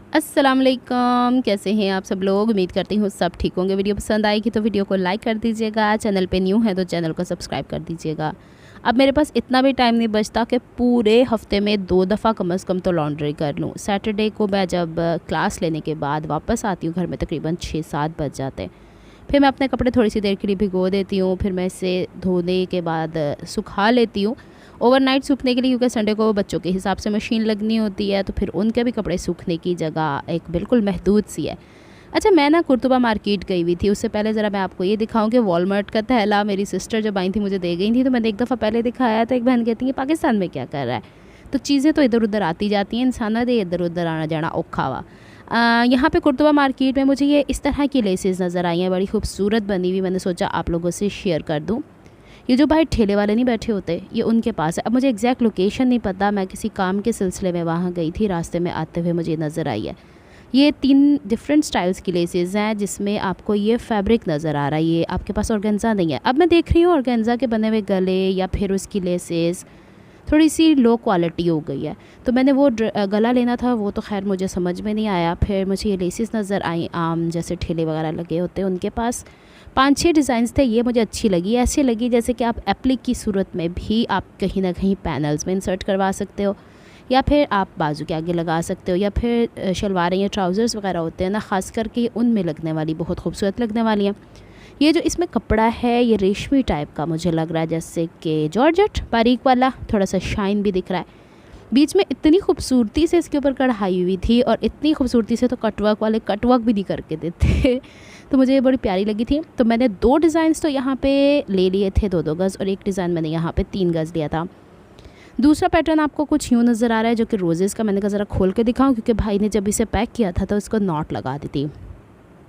अस्सलाम वालेकुम, कैसे हैं आप सब लोग। उम्मीद करती हूँ सब ठीक होंगे। वीडियो पसंद आएगी तो वीडियो को लाइक कर दीजिएगा, चैनल पे न्यू है तो चैनल को सब्सक्राइब कर दीजिएगा। अब मेरे पास इतना भी टाइम नहीं बचता कि पूरे हफ्ते में 2 दफ़ा कम से कम तो लॉन्ड्री कर लूँ। सैटरडे को मैं जब क्लास लेने के बाद वापस आती हूँ घर में तकरीबन 6-7 बज जाते हैं। फिर मैं अपने कपड़े थोड़ी सी देर के लिए भिगो देती हूँ, फिर मैं इसे धोने के बाद सुखा लेती हूँ ओवरनाइट सूखने के लिए, क्योंकि संडे को बच्चों के हिसाब से मशीन लगनी होती है, तो फिर उनके भी कपड़े सूखने की जगह एक बिल्कुल महदूद सी है। अच्छा, मैं ना कुर्तुबा मार्केट गई हुई थी। उससे पहले ज़रा मैं आपको ये दिखाऊं कि वॉलमार्ट का थैला मेरी सिस्टर जब आई थी मुझे दे गई थी, तो मैंने एक दफ़ा पहले दिखाया था। एक बहन कहती है पाकिस्तान में क्या कर रहा है। तो चीज़ें तो इधर उधर आती जाती हैं, इंसान दे इधर उधर आना जाना औखा हुआ। यहाँ पे कुर्तुबा मार्केट में मुझे ये इस तरह की लेसेस नज़र आई हैं, बड़ी खूबसूरत बनी हुई। मैंने सोचा आप लोगों से शेयर कर दूँ। ये जो भाई ठेले वाले नहीं बैठे होते, ये उनके पास है। अब मुझे एग्जैक्ट लोकेशन नहीं पता, मैं किसी काम के सिलसिले में वहाँ गई थी, रास्ते में आते हुए मुझे नज़र आई है। ये 3 डिफरेंट स्टाइल्स की लेसेस हैं जिसमें आपको ये फैब्रिक नज़र आ रहा है। ये आपके पास ऑर्गेन्जा नहीं है। अब मैं देख रही हूँ ऑर्गेन्जा के बने हुए गले या फिर उसकी लेसेस थोड़ी सी लो क्वालिटी हो गई है, तो मैंने वो गला लेना था, वो तो खैर मुझे समझ में नहीं आया। फिर मुझे ये लेसेस नज़र आई आम जैसे ठेले वगैरह लगे होते हैं उनके पास। 5-6 डिज़ाइंस थे, ये मुझे अच्छी लगी। ऐसी लगी जैसे कि आप एप्लिक की सूरत में भी आप कहीं ना कहीं पैनल्स में इंसर्ट करवा सकते हो, या फिर आप बाजू के आगे लगा सकते हो, या फिर शलवारें या ट्राउज़र्स वगैरह होते हैं ना, ख़ास करके उनमें लगने वाली बहुत खूबसूरत लगने वाली हैं। ये जो इसमें कपड़ा है ये रेशमी टाइप का मुझे लग रहा है, जैसे कि जॉर्जेट बारीक वाला, थोड़ा सा शाइन भी दिख रहा है। बीच में इतनी खूबसूरती से इसके ऊपर कढ़ाई हुई थी, और इतनी खूबसूरती से तो कटवर्क वाले कटवर्क भी नहीं करके देते तो मुझे ये बड़ी प्यारी लगी थी। तो मैंने 2 डिज़ाइंस तो यहाँ पे ले लिए थे 2-2 गज़, और एक डिज़ाइन मैंने यहाँ पे 3 गज़ लिया था। दूसरा पैटर्न आपको कुछ यूँ नज़र आ रहा है, जो कि रोज़ेज़ का। मैंने कहा ज़रा खोल के दिखाऊं, क्योंकि भाई ने जब इसे पैक किया था तो इसको नॉट लगा दी थी।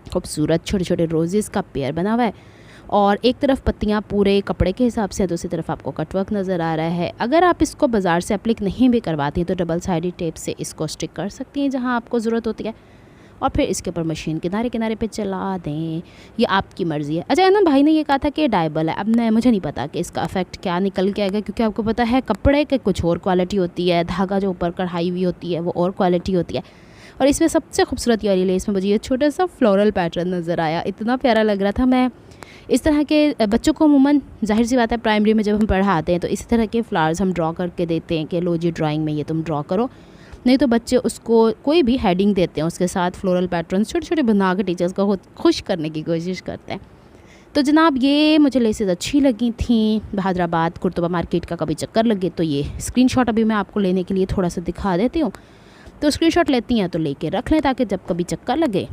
खूबसूरत छोटे छोटे रोज़ेज़ का पेयर बना हुआ है, और एक तरफ पत्तियाँ पूरे कपड़े के हिसाब से, दूसरी तरफ आपको कटवर्क नज़र आ रहा है। अगर आप इसको बाज़ार से एप्लिक नहीं भी करवाती हैं तो डबल साइडेड टेप से इसको स्टिक कर सकती हैं जहाँ आपको ज़रूरत होती है, और फिर इसके ऊपर मशीन किनारे किनारे पे चला दें। ये आपकी मर्ज़ी है। अच्छा, ना भाई ने ये कहा था कि डाइबल है। अब मुझे नहीं पता कि इसका इफेक्ट क्या निकल के आएगा, क्योंकि आपको पता है कपड़े के कुछ और क्वालिटी होती है, धागा जो ऊपर कढ़ाई हुई होती है वो और क्वालिटी होती है। और इसमें सबसे खूबसूरत वाली लेस में मुझे ये छोटा सा फ्लोरल पैटर्न नज़र आया, इतना प्यारा लग रहा था। मैं इस तरह के बच्चों को अमूमन ज़ाहिर सी बात है प्राइमरी में जब हम पढ़ाते हैं तो इस तरह के फ्लावर्स हम ड्रॉ करके देते हैं कि लो जी ड्राइंग में ये तुम ड्रॉ करो। नहीं तो बच्चे उसको कोई भी हेडिंग देते हैं, उसके साथ फ्लोरल पैटर्न छोटे छोटे बना के टीचर्स को खुश करने की कोशिश करते हैं। तो जनाब ये मुझे लेसेस अच्छी लगी थी। हैदराबाद कुर्तुबा मार्केट का कभी चक्कर लगे तो ये स्क्रीनशॉट अभी मैं आपको लेने के लिए थोड़ा सा दिखा देती हूँ। तो स्क्रीनशॉट लेती हैं तो लेके रख लें, ताकि जब कभी चक्कर लगे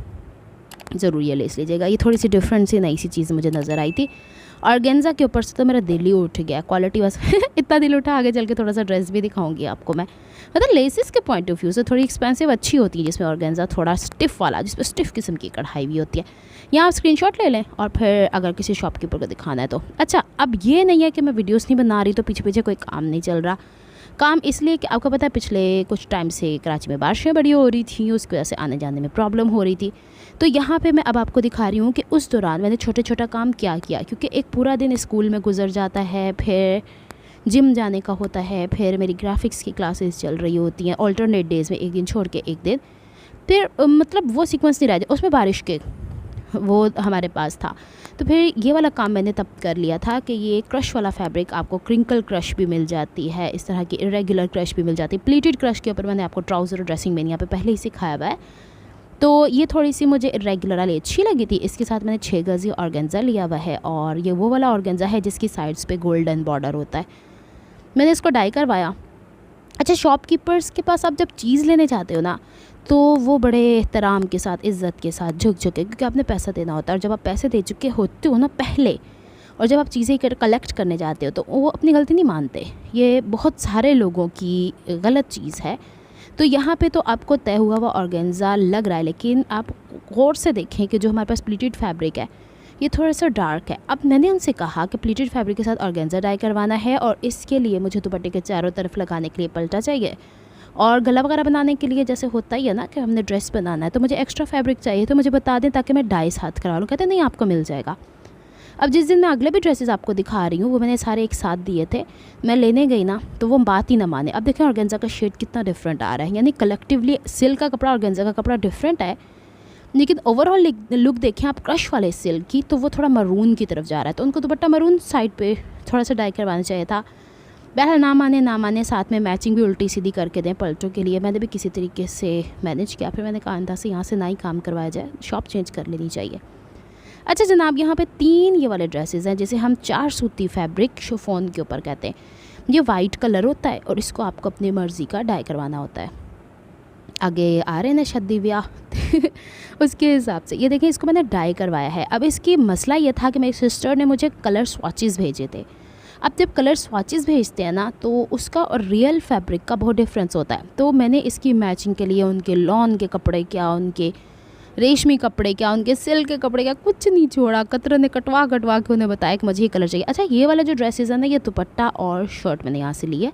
ज़रूर ये लेस लीजिएगा। ये थोड़ी सी डिफरेंट सी नई सी चीज़ मुझे नज़र आई थी। ऑर्गेन्जा के ऊपर से तो मेरा दिल ही उठ गया, क्वालिटी बस इतना दिल उठा। आगे चल के थोड़ा सा ड्रेस भी दिखाऊंगी आपको मैं। मतलब लेसेस के पॉइंट ऑफ व्यू से थोड़ी एक्सपेंसिव अच्छी होती है, जिसमें ऑर्गेन्जा थोड़ा स्टिफ वाला, जिसमें स्टिफ किस्म की कढ़ाई भी होती है। यहाँ आप स्क्रीनशॉट ले लें, और फिर अगर किसी शॉपकीपर को दिखाना है तो। अच्छा, अब ये नहीं है कि मैं वीडियोस नहीं बना रही तो पीछे पीछे कोई काम नहीं चल रहा। काम इसलिए कि आपको पता है पिछले कुछ टाइम से कराची में बारिशें बड़ी हो रही थी, उसकी वजह से आने जाने में प्रॉब्लम हो रही थी। तो यहाँ पे मैं अब आपको दिखा रही हूँ कि उस दौरान मैंने छोटे छोटा काम क्या किया, क्योंकि एक पूरा दिन स्कूल में गुजर जाता है, फिर जिम जाने का होता है, फिर मेरी ग्राफिक्स की क्लासेस चल रही होती हैं ऑल्टरनेट डेज़ में, एक दिन छोड़ के एक दिन। फिर मतलब वो सीक्वेंस नहीं रह जाए, उसमें बारिश के वो हमारे पास था। तो फिर ये वाला काम मैंने तब कर लिया था कि ये क्रश वाला फैब्रिक आपको क्रिंकल क्रश भी मिल जाती है, इस तरह की इरेगुलर क्रश भी मिल जाती है। प्लीटेड क्रश के ऊपर मैंने आपको ट्राउज़र और ड्रेसिंग मैंने यहाँ पे पहले ही सिखाया हुआ है। तो ये थोड़ी सी मुझे इरेगुलर वाली अच्छी लगी थी। इसके साथ मैंने 6 गज़ ऑर्गेन्जा लिया हुआ है, और ये वो वाला ऑर्गेन्जा है जिसकी साइड्स पे गोल्डन बॉर्डर होता है। मैंने इसको डाई करवाया। अच्छा, शॉपकीपर्स के पास आप जब चीज़ लेने जाते हो ना, तो वो बड़े एहतराम के साथ, इज़्ज़त के साथ झुक झुके, क्योंकि आपने पैसा देना होता है। और जब आप पैसे दे चुके होते हो ना पहले, और जब आप चीज़ें कलेक्ट करने जाते हो तो वो अपनी गलती नहीं मानते। ये बहुत सारे लोगों की गलत चीज़ है। तो यहाँ पे तो आपको तय हुआ हुआ ऑर्गेन्जा लग रहा है, लेकिन आप गौर से देखें कि जो हमारे पास प्लीटेड फैब्रिक है ये थोड़ा सा डार्क है। अब मैंने उनसे कहा कि प्लीटेड फैब्रिक के साथ ऑर्गेन्जा डाई करवाना है, और इसके लिए मुझे दुपट्टे के चारों तरफ लगाने के लिए पल्टा चाहिए, और गला वगैरह बनाने के लिए जैसे होता ही है ना कि हमने ड्रेस बनाना है तो मुझे एक्स्ट्रा फैब्रिक चाहिए, तो मुझे बता दें ताकि मैं डाई साथ करा लूँ। कहते नहीं, आपको मिल जाएगा। अब जिस दिन मैं अगले भी ड्रेसेस आपको दिखा रही हूँ वो मैंने सारे एक साथ दिए थे, मैं लेने गई ना तो वो बात ही ना माने। अब देखें ऑर्गेन्जा का शेड कितना डिफरेंट आ रहा है, यानी कलेक्टिवली सिल्क का कपड़ा ऑर्गेन्जा का कपड़ा डिफरेंट है, लेकिन ओवरऑल लुक देखें आप क्रश वाले सिल्क की तो वो थोड़ा मरून की तरफ जा रहा है। तो उनको दुपट्टा मरून साइड पे थोड़ा सा डाई करवाना चाहिए था। बहरहाल ना माने साथ में मैचिंग भी उल्टी सीधी करके दें पलटों के लिए। मैंने भी किसी तरीके से मैनेज किया, फिर मैंने कहा अंदा से यहाँ से ना ही काम करवाया जाए, शॉप चेंज कर लेनी चाहिए। अच्छा जनाब, यहाँ पे 3 ये वाले ड्रेसेस हैं जिसे हम 4 सूती फैब्रिक शिफॉन के ऊपर कहते हैं। ये वाइट कलर होता है और इसको आपको अपनी मर्ज़ी का डाई करवाना होता है। आगे आ रहे हैं ना शादी ब्याह उसके हिसाब से ये देखें इसको मैंने डाई करवाया है। अब इसकी मसला ये था कि मेरी सिस्टर ने मुझे कलर स्वॉचेस भेजे थे। अब जब कलर स्वॉचेस भेजते हैं ना तो उसका और रियल फैब्रिक का बहुत डिफरेंस होता है। तो मैंने इसकी मैचिंग के लिए उनके लॉन के कपड़े क्या, उनके रेशमी कपड़े क्या, उनके सिल्क के कपड़े क्या, कुछ नहीं छोड़ा। कतरन ने कटवा के उन्हें बताया कि मुझे ये कलर चाहिए। अच्छा ये वाला जो ड्रेसेस है ना, ये दुपट्टा और शर्ट मैंने यहाँ से ली है।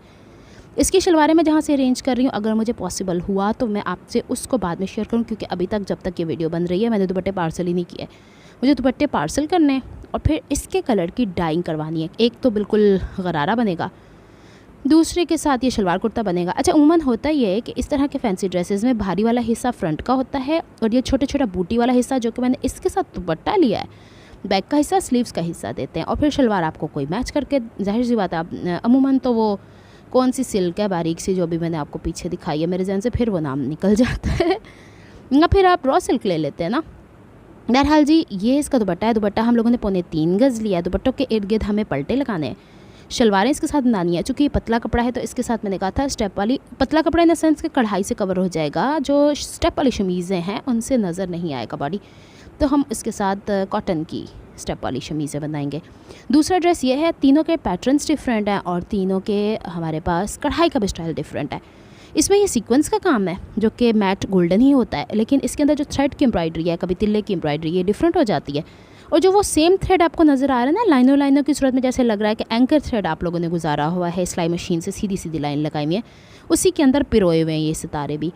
इसकी शलवारें मैं जहाँ से अरेंज कर रही हूँ, अगर मुझे पॉसिबल हुआ तो मैं आपसे उसको बाद में शेयर करूँ, क्योंकि अभी तक जब तक ये वीडियो बन रही है मैंने दुपट्टे पार्सल ही नहीं किए। मुझे दुपट्टे पार्सल करने हैं और फिर इसके कलर की डाइंग करवानी है। एक तो बिल्कुल गरारा बनेगा, दूसरे के साथ ये शलवार कुर्ता बनेगा। अच्छा उमूमन होता ये है कि इस तरह के फैंसी ड्रेसेस में भारी वाला हिस्सा फ्रंट का होता है और ये छोटा छोटा बूटी वाला हिस्सा जो कि मैंने इसके साथ दुपट्टा लिया है, बैक का हिस्सा स्लीव्स का हिस्सा देते हैं और फिर शलवार आपको कोई मैच करके, जाहिर सी बात है आप अमूमन तो वो कौन सी सिल्क है बारीक सी जो भी मैंने आपको पीछे दिखाई है, मेरे जहन से फिर वो नाम निकल जाता है, या फिर आप रॉ सिल्क ले लेते हैं ना। बहरहाल जी ये इसका दुपट्टा है। दुपट्टा हम लोगों ने 3.25 गज़ लिया है। दुपट्टों के इर्द गिर्द हमें पलटे लगाने हैं, शलवारें इसके साथ बनानी है। चूँकि ये पतला कपड़ा है तो इसके साथ मैंने कहा था स्टेप वाली, पतला कपड़ा इन द सेंस के कढ़ाई से कवर हो जाएगा, जो स्टेप वाली शमीज़ें हैं उनसे नज़र नहीं आएगा बॉडी, तो हम इसके साथ कॉटन की स्टेप वाली शमीज़ें बनाएंगे। दूसरा ड्रेस ये है, तीनों के पैटर्न्स डिफरेंट हैं और तीनों के हमारे पास कढ़ाई का भी स्टाइल डिफरेंट है। इसमें ये सीक्वेंस का काम है जो कि मैट गोल्डन ही होता है, लेकिन इसके अंदर जो थ्रेड की एम्ब्रॉयडरी है, कभी तिल्ले की एम्ब्रॉयडरी, ये डिफरेंट हो जाती है। और जो वो सेम थ्रेड आपको नज़र आ रहा है ना लाइनों की सूरत में, जैसे लग रहा है कि एंकर थ्रेड आप लोगों ने गुजारा हुआ है, सिलाई मशीन से सीधी सीधी लाइन लगाई हुई है, उसी के अंदर पिरोए हुए हैं ये सितारे भी,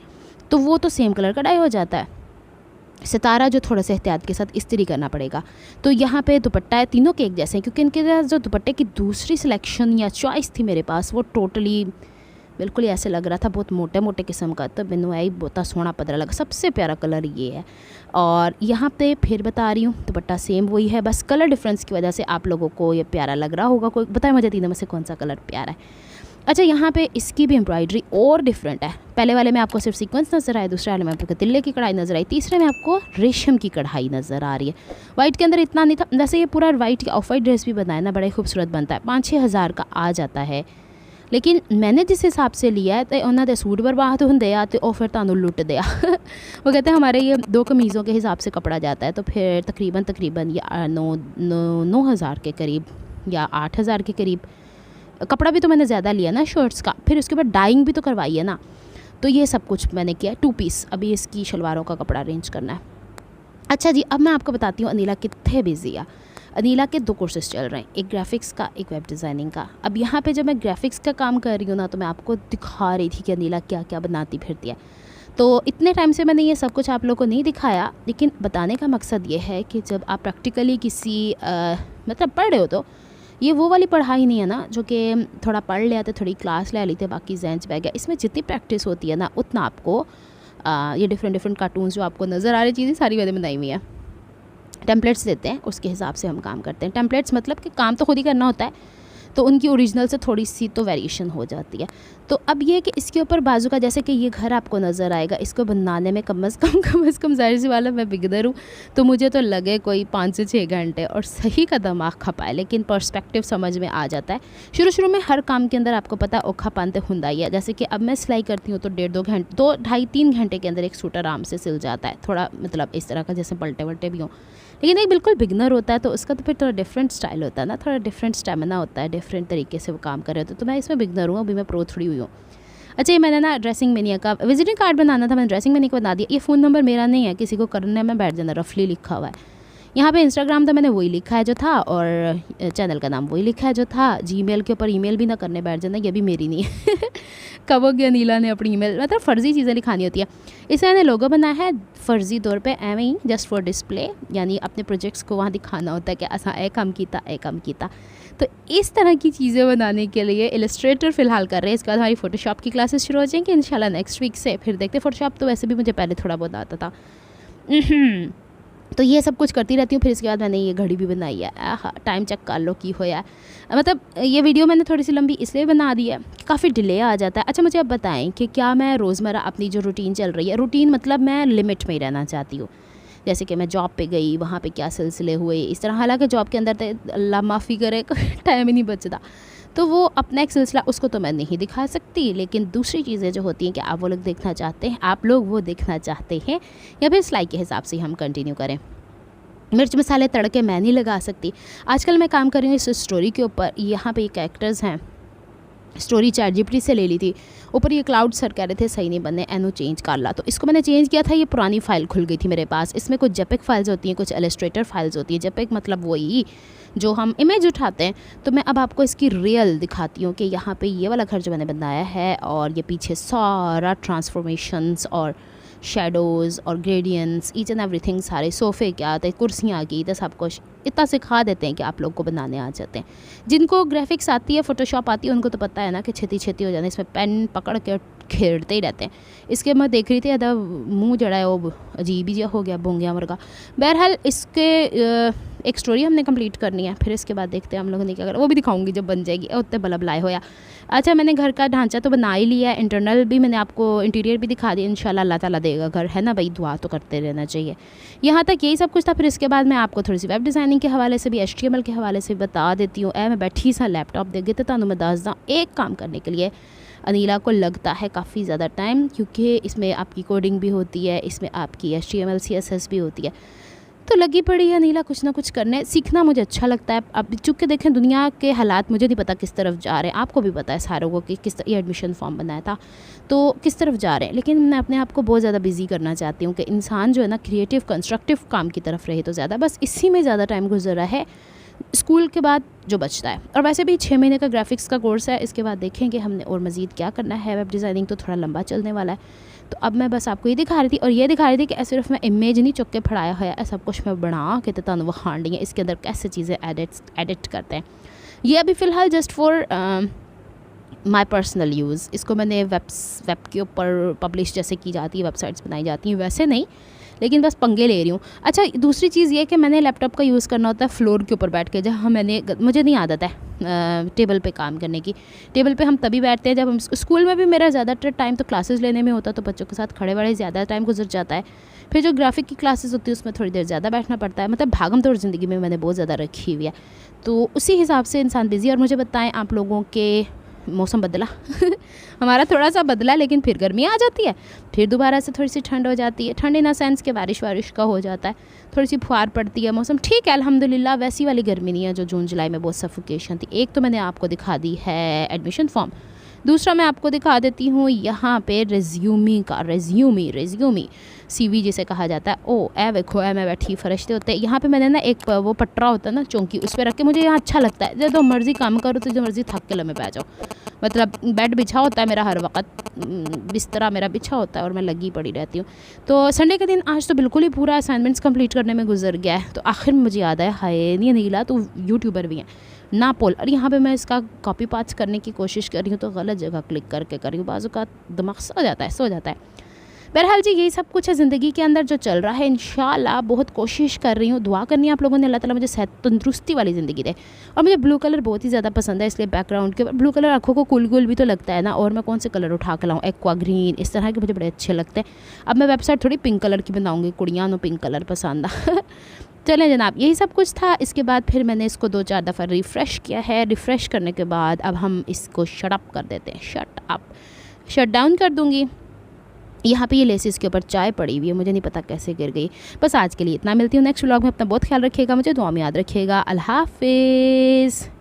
तो वो तो सेम कलर का डाई हो जाता है। सितारा जो थोड़ा सा एहतियात के साथ इस्त्री करना पड़ेगा। तो यहाँ पे दुपट्टा है, तीनों के एक जैसे हैं, क्योंकि इनके जो दुपट्टे की दूसरी सिलेक्शन या चॉइस थी मेरे पास, वो टोटली बिल्कुल ही ऐसे लग रहा था बहुत मोटे मोटे किस्म का, तो मैंने आई बहुत सोहना पदरा लगा। सबसे प्यारा कलर ये है। और यहाँ पे फिर बता रही हूँ दुपट्टा सेम वही है, बस कलर डिफरेंस की वजह से आप लोगों को ये प्यारा लग रहा होगा। कोई बताए मुझे तीनों में से कौन सा कलर प्यारा है। अच्छा यहाँ पे इसकी भी एम्ब्रॉयडरी और डिफरेंट है। पहले वाले में आपको सिर्फ सीक्वेंस नज़र आया, दूसरे वाले में आपको तिल्ले की कढ़ाई नज़र आई, तीसरे में आपको रेशम की कढ़ाई नज़र आ रही है। वाइट के अंदर इतना नहीं था, वैसे ये पूरा वाइट ऑफ वाइट ड्रेस भी बनाया ना, बड़ा ही खूबसूरत बनता है, 5-6 हज़ार का आ जाता है। लेकिन मैंने जिस हिसाब से लिया है तो उन्होंने सूट बर्बाद होंगे या तो फिर तुहानू लुट दिया वो कहते हैं हमारे ये 2 कमीज़ों के हिसाब से कपड़ा जाता है, तो फिर तकरीबन या 9,000 के करीब या 8,000 के करीब कपड़ा भी तो मैंने ज़्यादा लिया ना शर्ट्स का, फिर उसके बाद डाइंग भी तो करवाई है ना। तो ये सब कुछ मैंने किया है। 2 पीस अभी इसकी शलवारों का कपड़ा अरेंज करना है। अच्छा जी, अब मैं आपको बताती हूँ अनीला कितने बिजी है। अनीला के 2 कोर्सेज चल रहे हैं, एक ग्राफिक्स का, एक वेब डिज़ाइनिंग का। अब यहाँ पे जब मैं ग्राफिक्स का काम कर रही हूँ ना, तो मैं आपको दिखा रही थी कि अनीला क्या क्या बनाती फिरती है। तो इतने टाइम से मैंने ये सब कुछ आप लोगों को नहीं दिखाया, लेकिन बताने का मकसद ये है कि जब आप प्रैक्टिकली किसी मतलब पढ़ रहे हो, तो ये वो वाली पढ़ाई नहीं है ना जो कि थोड़ा पढ़ लिया तो थोड़ी क्लास ले ली थी बाकी जहन से बह गया। इसमें जितनी प्रैक्टिस होती है ना, उतना आपको ये डिफरेंट कार्टून्स जो आपको नज़र आ रही चीज़ें सारी मैंने बनाई हुई हैं। टेम्पलेट्स देते हैं, उसके हिसाब से हम काम करते हैं। टेम्पलेट्स मतलब कि काम तो खुद ही करना होता है, तो उनकी ओरिजिनल से थोड़ी सी तो वेरिएशन हो जाती है। तो अब ये कि इसके ऊपर बाजू का, जैसे कि ये घर आपको नज़र आएगा, इसको बनाने में कम अज़ कम जाहिर सी वाला मैं बिगनर हूँ, तो मुझे तो लगे कोई 5 से 6 घंटे और सही का दिमाग खपाए, लेकिन पर्सपेक्टिव समझ में आ जाता है। शुरू में हर काम के अंदर आपको पता औखा पानते हुंदा ही है। जैसे कि अब मैं सिलाई करती हूँ तो 2-2.5-3 घंटे के अंदर एक सूट आराम से सिल जाता है, थोड़ा मतलब इस तरह का जैसे पलटे वलटे भी हों। लेकिन एक बिल्कुल बिगनर होता है तो उसका तो फिर थोड़ा डिफरेंट स्टाइल होता है ना, थोड़ा डिफरेंट स्टेमिना होता है, डिफरेंट तरीके से वो काम कर रहे होते। तो मैं इसमें बिगनर हूँ, अभी मैं प्रो थोड़ी हुई हूँ। अच्छा ये मैंने ना ड्रेसिंग मेनिया का विजिटिंग कार्ड बनाना था, मैंने ड्रेसिंग मेनिया को बना दिया। ये फ़ोन नंबर मेरा नहीं है, किसी को करने में बैठ जाना, रफली लिखा हुआ है। यहाँ पे इंस्टाग्राम तो मैंने वही लिखा है जो था, और चैनल का नाम वही लिखा है जो था। जीमेल के ऊपर ईमेल भी ना करने बैठ जाना, ये भी मेरी नहीं है कब हो गया नीला ने अपनी ईमेल, मतलब फ़र्जी चीज़ें लिखानी होती है। इसे मैंने लोगो बनाया है फ़र्जी तौर पे एवं ही जस्ट फॉर डिस्प्ले, यानी अपने प्रोजेक्ट्स को वहाँ दिखाना होता है कि असा ए काम कीता। तो इस तरह की चीज़ें बनाने के लिए इलस्ट्रेटर फ़िलहाल कर रहे हैं। इसके बाद हमारी फ़ोटोशॉप की क्लासेस शुरू हो जाएंगी इंशाल्लाह नेक्स्ट वीक से। फिर देखते, फ़ोटोशॉप तो वैसे भी मुझे पहले थोड़ा बहुत आता था। तो ये सब कुछ करती रहती हूँ। फिर इसके बाद मैंने ये घड़ी भी बनाई है। टाइम चेक कर लो की होया। मतलब ये वीडियो मैंने थोड़ी सी लंबी इसलिए बना दी है, काफ़ी डिले आ जाता है। अच्छा मुझे अब बताएं कि क्या मैं रोज़मर्रा अपनी जो रूटीन चल रही है, रूटीन मतलब मैं लिमिट में ही रहना चाहती हूँ। जैसे कि मैं जॉब पे गई, वहाँ पे क्या सिलसिले हुए इस तरह। हालांकि जॉब के अंदर तो अल्लाह माफ़ी करे टाइम ही नहीं बचता, तो वो अपना एक सिलसिला उसको तो मैं नहीं दिखा सकती। लेकिन दूसरी चीज़ें जो होती हैं कि आप वो लोग देखना चाहते हैं, आप लोग वो देखना चाहते हैं, या फिर सिलाई के हिसाब से हम कंटिन्यू करें। मिर्च मसाले तड़के मैं नहीं लगा सकती। आजकल मैं काम कर रही हूँ इस स्टोरी के ऊपर। यहाँ पे कैरेक्टर्स हैं, स्टोरी ChatGPT से ले ली थी। ऊपर ये क्लाउड सर कह रहे थे सही नहीं बनने, एनो चेंज कर ला, तो इसको मैंने चेंज किया था। ये पुरानी फ़ाइल खुल गई थी मेरे पास। इसमें कुछ जेपेक फाइल्स होती हैं, कुछ इलस्ट्रेटर फाइल्स होती हैं। जेपेक मतलब वही जो हम इमेज उठाते हैं। तो मैं अब आपको इसकी रियल दिखाती हूँ कि यहाँ पे ये वाला घर जो मैंने बनाया है, और ये पीछे सारा ट्रांसफॉर्मेशंस और शेडोज़ और ग्रेडियंट्स, ईच एंड एवरीथिंग, सारे सोफ़े क्या आते हैं, कुर्सियाँ आ गई, तो सब कुछ इतना सिखा देते हैं कि आप लोग को बनाने आ जाते हैं। जिनको ग्राफिक्स आती है, फ़ोटोशॉप आती है, उनको तो पता है ना कि छेती हो जाना। इसमें पेन पकड़ के खेड़ते ही रहते हैं। इसके मैं देख रही थी अदा मुँह जड़ा है वो अजीब ही हो गया, बोंगिया वर्गा। बहरहाल इसके एक स्टोरी हमने कंप्लीट करनी है, फिर इसके बाद देखते हैं हम लोगों ने क्या करा, वो भी दिखाऊंगी जब बन जाएगी। उतने बल्ब लाए होया। अच्छा मैंने घर का ढांचा तो बना ही लिया है, इंटरनल भी मैंने आपको, इंटीरियर भी दिखा दिया। इंशाल्लाह अल्लाह ताला देगा घर, है ना भाई, दुआ तो करते रहना चाहिए। यहाँ तक यही सब कुछ था। फिर इसके बाद मैं आपको थोड़ी सी वेब डिज़ाइनिंग के हवाले से भी, HTML के हवाले से बता देती हूँ। मैं बैठी सा लैपटॉप देगी तो तुहानू मैं दस दा, एक काम करने के लिए अनीला को लगता है काफ़ी ज़्यादा टाइम, क्योंकि इसमें आपकी कोडिंग भी होती है, इसमें आपकी HTML CSS भी होती है। तो लगी पड़ी है अनीला कुछ ना कुछ करने। सीखना मुझे अच्छा लगता है। अब चूँकि देखें दुनिया के हालात मुझे नहीं पता किस तरफ जा रहे हैं, आपको भी पता है सारों को कि ये एडमिशन फॉर्म बनाया था तो किस तरफ जा रहे हैं। लेकिन मैं अपने आप को बहुत ज़्यादा बिजी करना चाहती हूँ कि इंसान जो है ना क्रिएटिव कंस्ट्रक्टिव काम की तरफ रहे तो ज़्यादा, बस इसी में ज़्यादा टाइम गुजर रहा है स्कूल के बाद जो बचता है। और वैसे भी 6 महीने का ग्राफिक्स का कोर्स है, इसके बाद देखेंगे हमने और मज़ीद क्या करना है। वेब डिज़ाइनिंग तो थोड़ा लंबा चलने वाला है। तो अब मैं बस आपको ये दिखा रही थी, और ये दिखा रही थी कि सिर्फ मैं इमेज नहीं चुक के फड़ाया हुआ है, सब कुछ मैं बना के तो वखाण दी है। इसके अंदर कैसे चीज़ें एडिट करते हैं, ये अभी फ़िलहाल just for my personal use. इसको मैंने वेब के ऊपर पब्लिश जैसे की जाती है, वेबसाइट्स बनाई जाती हैं वैसे नहीं, लेकिन बस पंगे ले रही हूँ। अच्छा दूसरी चीज़ ये कि मैंने लैपटॉप का यूज़ करना होता है फ्लोर के ऊपर बैठ के। जहाँ मुझे नहीं आदत है टेबल पे काम करने की। टेबल पे हम तभी बैठते हैं जब हम, स्कूल में भी मेरा ज़्यादातर टाइम तो क्लासेस लेने में होता, तो बच्चों के साथ खड़े बड़े ज़्यादा टाइम गुजर जाता है। फिर जो ग्राफिक की क्लासेस होती है उसमें थोड़ी देर ज़्यादा बैठना पड़ता है। मतलब भागम दौड़ ज़िंदगी में मैंने बहुत ज़्यादा रखी हुई है, तो उसी हिसाब से इंसान बिज़ी। और मुझे बताएं आप लोगों के मौसम बदला हमारा थोड़ा सा बदला, लेकिन फिर गर्मी आ जाती है, फिर दोबारा से थोड़ी सी ठंड हो जाती है। ठंड इन अ सेंस के बारिश का हो जाता है, थोड़ी सी फुहार पड़ती है, मौसम ठीक है अल्हम्दुलिल्लाह। वैसी वाली गर्मी नहीं है जो जून जुलाई में बहुत सफोकेशन थी। एक तो मैंने आपको दिखा दी है एडमिशन फॉर्म, दूसरा मैं आपको दिखा देती हूँ यहाँ पे रेज्यूमी CV जिसे कहा जाता है। ए देखो मैं बैठी फरिश्ते होते हैं यहाँ पे। मैंने ना एक वो पटरा होता है ना चौंकी, उस पर रख के, मुझे यहाँ अच्छा लगता है। जो मर्ज़ी काम करो तो जो मर्ज़ी थक के लम्बे पै जाओ। मतलब बेड बिछा होता है मेरा हर वक्त, बिस्तरा मेरा बिछा होता है और मैं लगी पड़ी रहती हूँ। तो संडे के दिन आज तो बिल्कुल ही पूरा असाइनमेंट्स कंप्लीट करने में गुजर गया है। तो आखिर में मुझे याद आया, हाय नहीं नीला तो यूट्यूबर भी हैं ना पोल। और यहाँ पे मैं इसका कॉपी पास्ट करने की कोशिश कर रही हूँ तो गलत जगह क्लिक करके कर रही हूँ, बाजू का दिमाग सो जाता है। बहरहाल जी यही सब कुछ है ज़िंदगी के अंदर जो चल रहा है। इंशाल्लाह बहुत कोशिश कर रही हूँ, दुआ करनी है आप लोगों ने, अल्लाह ताला मुझे सेहत तंदुरुस्ती वाली ज़िंदगी दे। और मुझे ब्लू कलर बहुत ही ज़्यादा पसंद है, इसलिए बैकग्राउंड के ब्लू कलर आँखों को कूल भी तो लगता है ना। और मैं कौन से कलर उठा के लाऊँ, एक्वा ग्रीन, इस तरह के मुझे बड़े अच्छे लगते हैं। अब मैं वेबसाइट थोड़ी पिंक कलर की बनाऊँगी, कुड़ियाँ नो पिंक कलर पसंद आ चलें जनाब, यही सब कुछ था। इसके बाद फिर मैंने इसको 2-4 दफ़ा रिफ़्रेश किया है। रिफ़्रेश करने के बाद अब हम इसको शट अप कर देते हैं, शट डाउन कर दूँगी। यहाँ पे ये लेसिस के ऊपर चाय पड़ी हुई है, मुझे नहीं पता कैसे गिर गई। बस आज के लिए इतना, मिलती हूँ नेक्स्ट व्लॉग में। अपना बहुत ख्याल रखिएगा, मुझे दुआ में याद रखिएगा। अल्लाह हाफ़िज़।